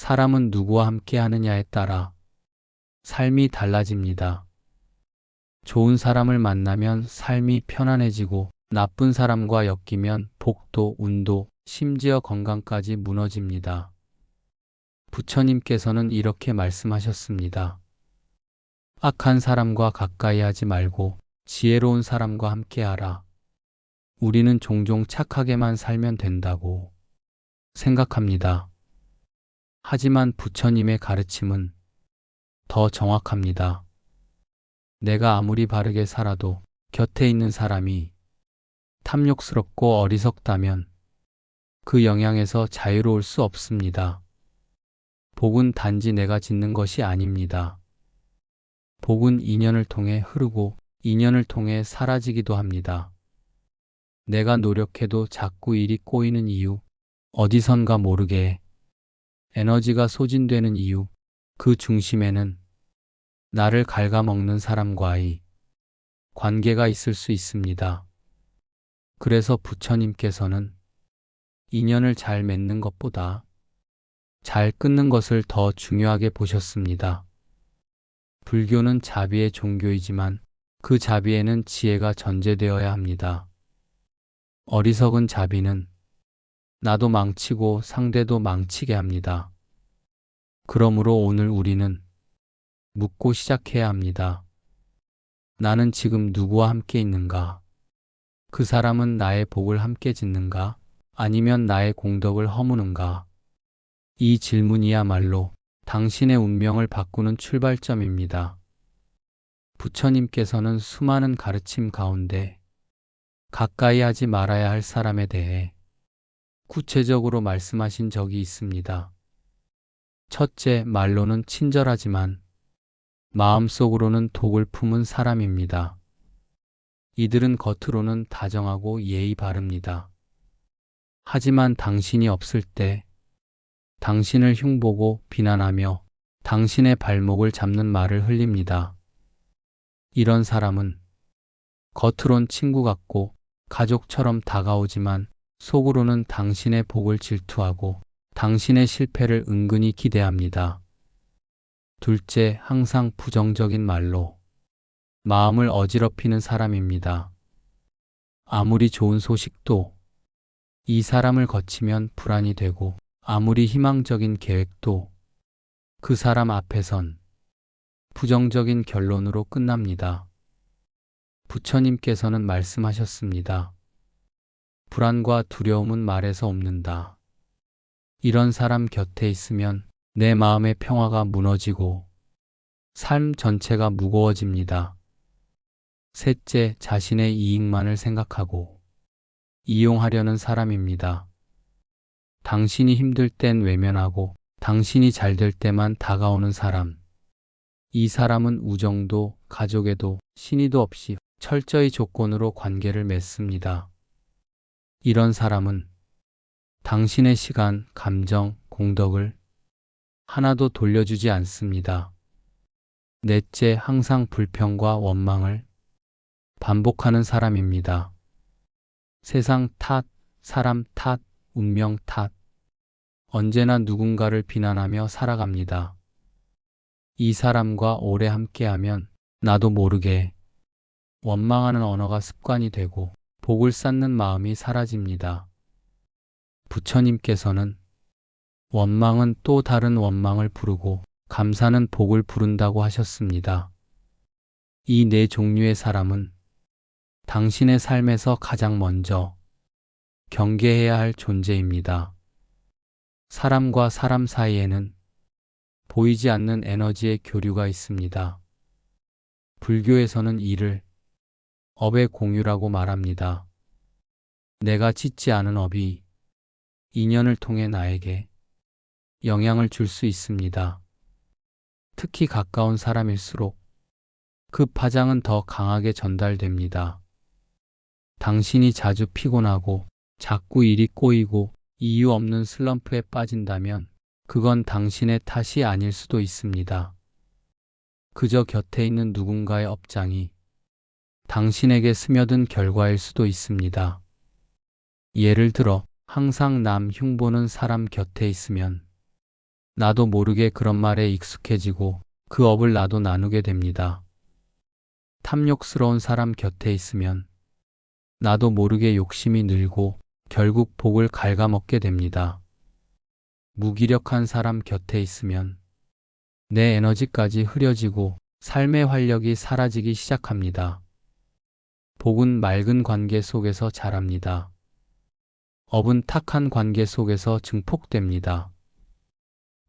사람은 누구와 함께 하느냐에 따라 삶이 달라집니다. 좋은 사람을 만나면 삶이 편안해지고 나쁜 사람과 엮이면 복도, 운도, 심지어 건강까지 무너집니다. 부처님께서는 이렇게 말씀하셨습니다. 악한 사람과 가까이 하지 말고 지혜로운 사람과 함께 하라. 우리는 종종 착하게만 살면 된다고 생각합니다. 하지만 부처님의 가르침은 더 정확합니다. 내가 아무리 바르게 살아도 곁에 있는 사람이 탐욕스럽고 어리석다면 그 영향에서 자유로울 수 없습니다. 복은 단지 내가 짓는 것이 아닙니다. 복은 인연을 통해 흐르고 인연을 통해 사라지기도 합니다. 내가 노력해도 자꾸 일이 꼬이는 이유, 어디선가 모르게 에너지가 소진되는 이유, 그 중심에는 나를 갉아먹는 사람과의 관계가 있을 수 있습니다. 그래서 부처님께서는 인연을 잘 맺는 것보다 잘 끊는 것을 더 중요하게 보셨습니다. 불교는 자비의 종교이지만 그 자비에는 지혜가 전제되어야 합니다. 어리석은 자비는 나도 망치고 상대도 망치게 합니다. 그러므로 오늘 우리는 묻고 시작해야 합니다. 나는 지금 누구와 함께 있는가? 그 사람은 나의 복을 함께 짓는가? 아니면 나의 공덕을 허무는가? 이 질문이야말로 당신의 운명을 바꾸는 출발점입니다. 부처님께서는 수많은 가르침 가운데 가까이 하지 말아야 할 사람에 대해 구체적으로 말씀하신 적이 있습니다. 첫째, 말로는 친절하지만 마음속으로는 독을 품은 사람입니다. 이들은 겉으로는 다정하고 예의 바릅니다. 하지만 당신이 없을 때 당신을 흉보고 비난하며 당신의 발목을 잡는 말을 흘립니다. 이런 사람은 겉으론 친구 같고 가족처럼 다가오지만 속으로는 당신의 복을 질투하고 당신의 실패를 은근히 기대합니다. 둘째, 항상 부정적인 말로 마음을 어지럽히는 사람입니다. 아무리 좋은 소식도 이 사람을 거치면 불안이 되고 아무리 희망적인 계획도 그 사람 앞에선 부정적인 결론으로 끝납니다. 부처님께서는 말씀하셨습니다. 불안과 두려움은 말에서 옵는다. 이런 사람 곁에 있으면 내 마음의 평화가 무너지고 삶 전체가 무거워집니다. 셋째, 자신의 이익만을 생각하고 이용하려는 사람입니다. 당신이 힘들 땐 외면하고 당신이 잘 될 때만 다가오는 사람. 이 사람은 우정도 가족에도 신의도 없이 철저히 조건으로 관계를 맺습니다. 이런 사람은 당신의 시간, 감정, 공덕을 하나도 돌려주지 않습니다. 넷째, 항상 불평과 원망을 반복하는 사람입니다. 세상 탓, 사람 탓, 운명 탓, 언제나 누군가를 비난하며 살아갑니다. 이 사람과 오래 함께하면 나도 모르게 원망하는 언어가 습관이 되고 복을 쌓는 마음이 사라집니다. 부처님께서는 원망은 또 다른 원망을 부르고 감사는 복을 부른다고 하셨습니다. 이 네 종류의 사람은 당신의 삶에서 가장 먼저 경계해야 할 존재입니다. 사람과 사람 사이에는 보이지 않는 에너지의 교류가 있습니다. 불교에서는 이를 업의 공유라고 말합니다. 내가 짓지 않은 업이 인연을 통해 나에게 영향을 줄 수 있습니다. 특히 가까운 사람일수록 그 파장은 더 강하게 전달됩니다. 당신이 자주 피곤하고 자꾸 일이 꼬이고 이유 없는 슬럼프에 빠진다면 그건 당신의 탓이 아닐 수도 있습니다. 그저 곁에 있는 누군가의 업장이 당신에게 스며든 결과일 수도 있습니다. 예를 들어 항상 남 흉보는 사람 곁에 있으면 나도 모르게 그런 말에 익숙해지고 그 업을 나도 나누게 됩니다. 탐욕스러운 사람 곁에 있으면 나도 모르게 욕심이 늘고 결국 복을 갉아먹게 됩니다. 무기력한 사람 곁에 있으면 내 에너지까지 흐려지고 삶의 활력이 사라지기 시작합니다. 복은 맑은 관계 속에서 자랍니다. 업은 탁한 관계 속에서 증폭됩니다.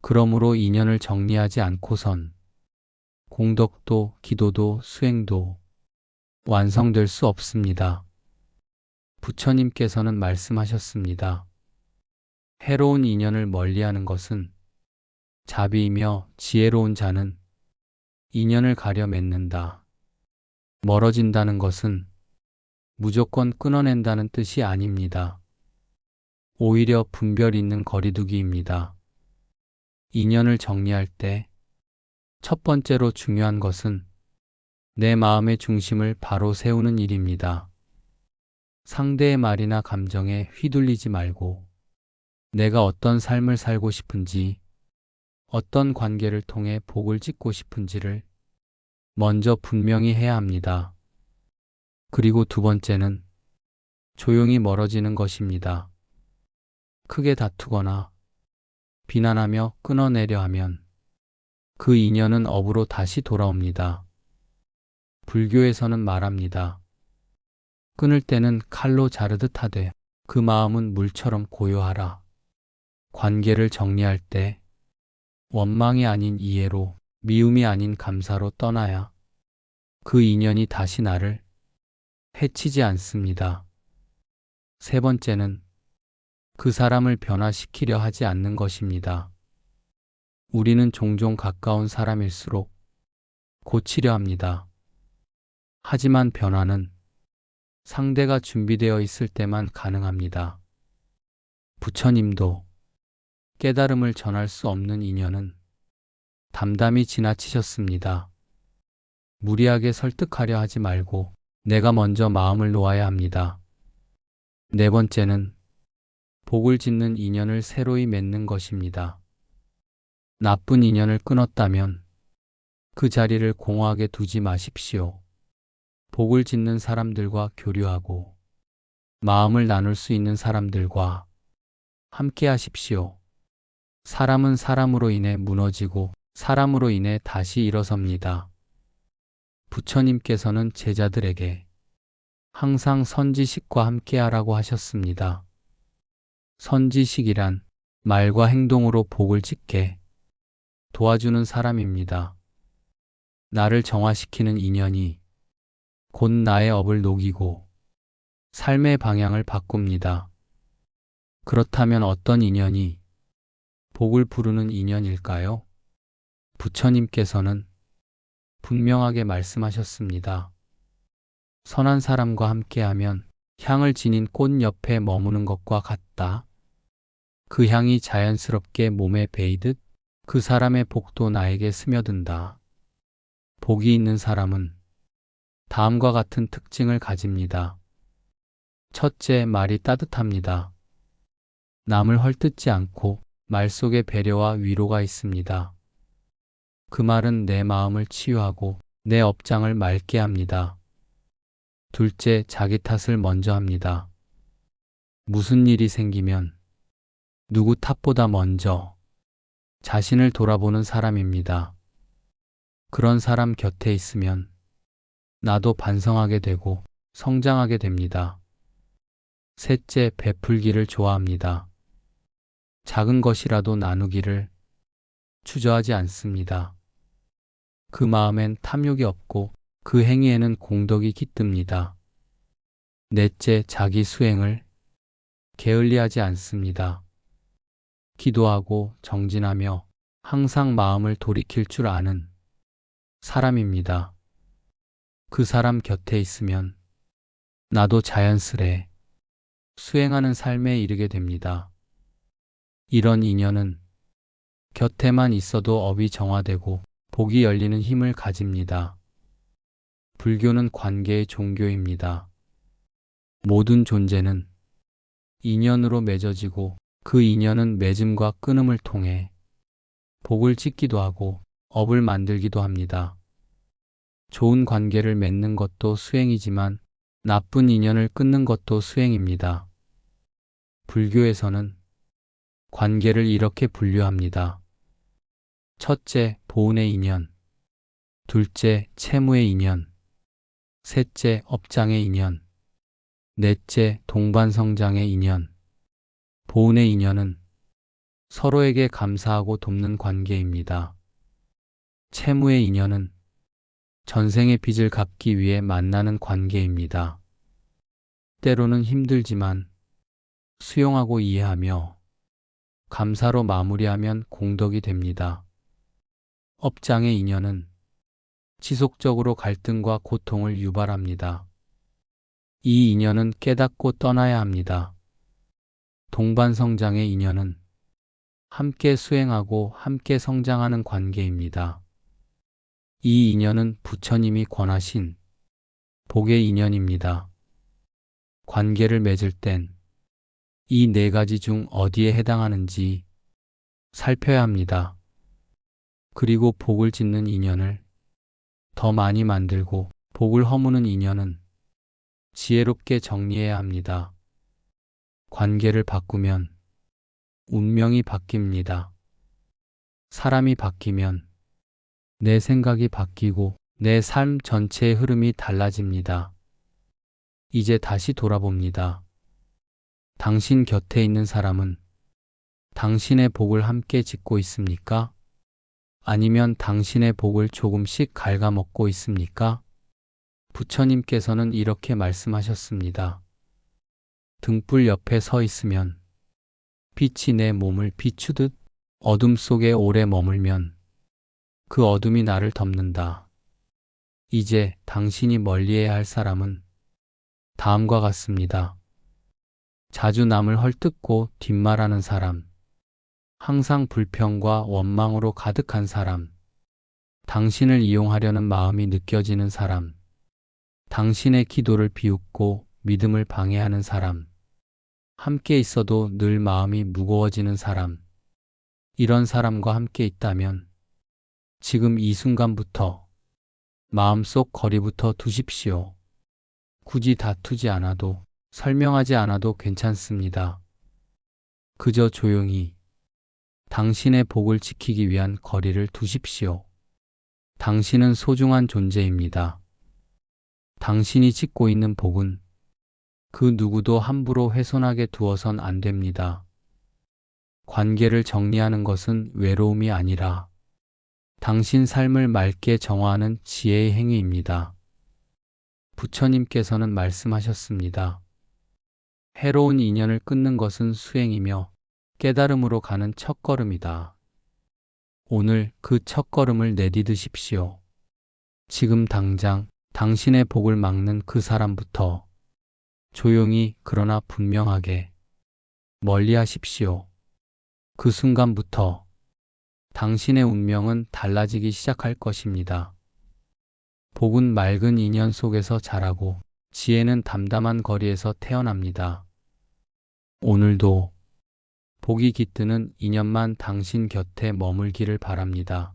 그러므로 인연을 정리하지 않고선 공덕도, 기도도, 수행도 완성될 수 없습니다. 부처님께서는 말씀하셨습니다. 해로운 인연을 멀리하는 것은 자비이며 지혜로운 자는 인연을 가려 맺는다. 멀어진다는 것은 무조건 끊어낸다는 뜻이 아닙니다. 오히려 분별 있는 거리두기입니다. 인연을 정리할 때 첫 번째로 중요한 것은 내 마음의 중심을 바로 세우는 일입니다. 상대의 말이나 감정에 휘둘리지 말고 내가 어떤 삶을 살고 싶은지, 어떤 관계를 통해 복을 짓고 싶은지를 먼저 분명히 해야 합니다. 그리고 두 번째는 조용히 멀어지는 것입니다. 크게 다투거나 비난하며 끊어내려 하면 그 인연은 업으로 다시 돌아옵니다. 불교에서는 말합니다. 끊을 때는 칼로 자르듯 하되 그 마음은 물처럼 고요하라. 관계를 정리할 때 원망이 아닌 이해로, 미움이 아닌 감사로 떠나야 그 인연이 다시 나를 해치지 않습니다. 세 번째는 그 사람을 변화시키려 하지 않는 것입니다. 우리는 종종 가까운 사람일수록 고치려 합니다. 하지만 변화는 상대가 준비되어 있을 때만 가능합니다. 부처님도 깨달음을 전할 수 없는 인연은 담담히 지나치셨습니다. 무리하게 설득하려 하지 말고 내가 먼저 마음을 놓아야 합니다. 네 번째는 복을 짓는 인연을 새로이 맺는 것입니다. 나쁜 인연을 끊었다면 그 자리를 공허하게 두지 마십시오. 복을 짓는 사람들과 교류하고 마음을 나눌 수 있는 사람들과 함께 하십시오. 사람은 사람으로 인해 무너지고 사람으로 인해 다시 일어섭니다. 부처님께서는 제자들에게 항상 선지식과 함께하라고 하셨습니다. 선지식이란 말과 행동으로 복을 짓게 도와주는 사람입니다. 나를 정화시키는 인연이 곧 나의 업을 녹이고 삶의 방향을 바꿉니다. 그렇다면 어떤 인연이 복을 부르는 인연일까요? 부처님께서는 분명하게 말씀하셨습니다. 선한 사람과 함께하면 향을 지닌 꽃 옆에 머무는 것과 같다. 그 향이 자연스럽게 몸에 배이듯 그 사람의 복도 나에게 스며든다. 복이 있는 사람은 다음과 같은 특징을 가집니다. 첫째, 말이 따뜻합니다. 남을 헐뜯지 않고 말 속에 배려와 위로가 있습니다. 그 말은 내 마음을 치유하고 내 업장을 맑게 합니다. 둘째, 자기 탓을 먼저 합니다. 무슨 일이 생기면 누구 탓보다 먼저 자신을 돌아보는 사람입니다. 그런 사람 곁에 있으면 나도 반성하게 되고 성장하게 됩니다. 셋째, 베풀기를 좋아합니다. 작은 것이라도 나누기를 주저하지 않습니다. 그 마음엔 탐욕이 없고 그 행위에는 공덕이 깃듭니다. 넷째, 자기 수행을 게을리하지 않습니다. 기도하고 정진하며 항상 마음을 돌이킬 줄 아는 사람입니다. 그 사람 곁에 있으면 나도 자연스레 수행하는 삶에 이르게 됩니다. 이런 인연은 곁에만 있어도 업이 정화되고 복이 열리는 힘을 가집니다. 불교는 관계의 종교입니다. 모든 존재는 인연으로 맺어지고 그 인연은 맺음과 끊음을 통해 복을 짓기도 하고 업을 만들기도 합니다. 좋은 관계를 맺는 것도 수행이지만 나쁜 인연을 끊는 것도 수행입니다. 불교에서는 관계를 이렇게 분류합니다. 첫째, 보은의 인연. 둘째, 채무의 인연. 셋째, 업장의 인연. 넷째, 동반성장의 인연. 보은의 인연은 서로에게 감사하고 돕는 관계입니다. 채무의 인연은 전생의 빚을 갚기 위해 만나는 관계입니다. 때로는 힘들지만 수용하고 이해하며 감사로 마무리하면 공덕이 됩니다. 업장의 인연은 지속적으로 갈등과 고통을 유발합니다. 이 인연은 깨닫고 떠나야 합니다. 동반성장의 인연은 함께 수행하고 함께 성장하는 관계입니다. 이 인연은 부처님이 권하신 복의 인연입니다. 관계를 맺을 땐 이 네 가지 중 어디에 해당하는지 살펴야 합니다. 그리고 복을 짓는 인연을 더 많이 만들고 복을 허무는 인연은 지혜롭게 정리해야 합니다. 관계를 바꾸면 운명이 바뀝니다. 사람이 바뀌면 내 생각이 바뀌고 내 삶 전체의 흐름이 달라집니다. 이제 다시 돌아봅니다. 당신 곁에 있는 사람은 당신의 복을 함께 짓고 있습니까? 아니면 당신의 복을 조금씩 갉아먹고 있습니까? 부처님께서는 이렇게 말씀하셨습니다. 등불 옆에 서 있으면 빛이 내 몸을 비추듯 어둠 속에 오래 머물면 그 어둠이 나를 덮는다. 이제 당신이 멀리해야 할 사람은 다음과 같습니다. 자주 남을 헐뜯고 뒷말하는 사람, 항상 불평과 원망으로 가득한 사람, 당신을 이용하려는 마음이 느껴지는 사람, 당신의 기도를 비웃고 믿음을 방해하는 사람, 함께 있어도 늘 마음이 무거워지는 사람, 이런 사람과 함께 있다면 지금 이 순간부터 마음속 거리부터 두십시오. 굳이 다투지 않아도 설명하지 않아도 괜찮습니다. 그저 조용히 당신의 복을 지키기 위한 거리를 두십시오. 당신은 소중한 존재입니다. 당신이 짓고 있는 복은 그 누구도 함부로 훼손하게 두어선 안 됩니다. 관계를 정리하는 것은 외로움이 아니라 당신 삶을 맑게 정화하는 지혜의 행위입니다. 부처님께서는 말씀하셨습니다. 해로운 인연을 끊는 것은 수행이며 깨달음으로 가는 첫걸음이다. 오늘 그 첫걸음을 내디드십시오. 지금 당장 당신의 복을 막는 그 사람부터 조용히 그러나 분명하게 멀리 하십시오. 그 순간부터 당신의 운명은 달라지기 시작할 것입니다. 복은 맑은 인연 속에서 자라고 지혜는 담담한 거리에서 태어납니다. 오늘도 복이 깃드는 인연만 당신 곁에 머물기를 바랍니다.